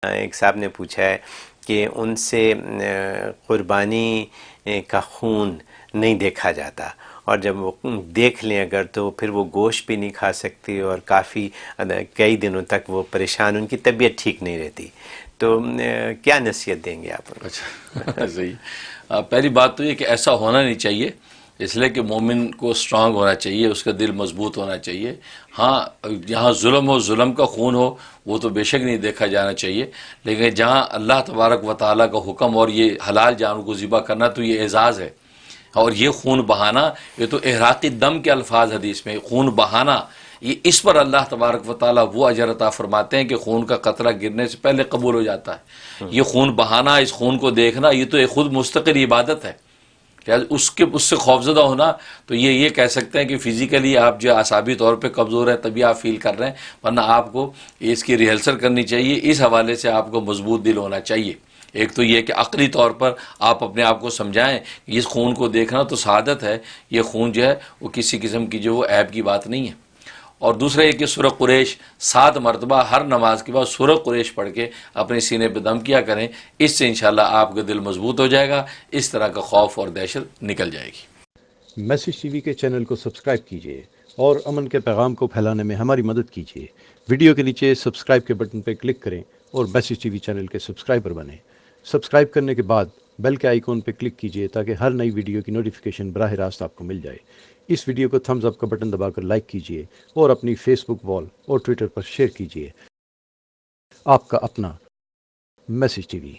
ایک صاحب نے پوچھا ہے کہ ان سے قربانی کا خون نہیں دیکھا جاتا، اور جب وہ دیکھ لیں اگر تو پھر وہ گوشت بھی نہیں کھا سکتی، اور کافی کئی دنوں تک وہ پریشان، ان کی طبیعت ٹھیک نہیں رہتی، تو کیا نصیحت دیں گے آپ ان کو؟ اچھا صحیح. پہلی بات تو یہ کہ ایسا ہونا نہیں چاہیے، اس لیے کہ مومن کو سٹرانگ ہونا چاہیے، اس کا دل مضبوط ہونا چاہیے. ہاں جہاں ظلم ہو، ظلم کا خون ہو، وہ تو بے شک نہیں دیکھا جانا چاہیے، لیکن جہاں اللہ تبارک و تعالیٰ کا حکم اور یہ حلال جانور کو ذبح کرنا تو یہ اعزاز ہے. اور یہ خون بہانا، یہ تو احراقی دم کے الفاظ حدیث میں، خون بہانا، یہ اس پر اللہ تبارک و تعالیٰ وہ اجر عطا فرماتے ہیں کہ خون کا قطرہ گرنے سے پہلے قبول ہو جاتا ہے. یہ خون بہانا، اس خون کو دیکھنا، یہ تو ایک خود مستقل عبادت ہے. اس سے خوفزدہ ہونا تو یہ کہہ سکتے ہیں کہ فزیکلی آپ جو اعصابی طور پہ کمزور ہیں تبھی آپ فیل کر رہے ہیں، ورنہ آپ کو اس کی ریہرسل کرنی چاہیے. اس حوالے سے آپ کو مضبوط دل ہونا چاہیے. ایک تو یہ کہ عقلی طور پر آپ اپنے آپ کو سمجھائیں کہ اس خون کو دیکھنا تو سعادت ہے، یہ خون جو ہے وہ کسی قسم کی جو وہ عیب کی بات نہیں ہے. اور دوسرا یہ کہ سورہ قریش 7 مرتبہ ہر نماز کے بعد سورہ قریش پڑھ کے اپنے سینے پہ دم کیا کریں، اس سے انشاءاللہ آپ کا دل مضبوط ہو جائے گا، اس طرح کا خوف اور دہشت نکل جائے گی. میسج ٹی وی کے چینل کو سبسکرائب کیجیے اور امن کے پیغام کو پھیلانے میں ہماری مدد کیجیے. ویڈیو کے نیچے سبسکرائب کے بٹن پر کلک کریں اور میسج ٹی وی چینل کے سبسکرائبر بنیں. سبسکرائب کرنے کے بعد بیل کے آئیکن پہ کلک کیجیے تاکہ ہر نئی ویڈیو کی نوٹیفیکیشن براہ راست آپ کو مل جائے. اس ویڈیو کو تھمز اپ کا بٹن دبا کر لائک کیجیے اور اپنی فیس بک وال اور ٹویٹر پر شیئر کیجیے. آپ کا اپنا میسج ٹی وی.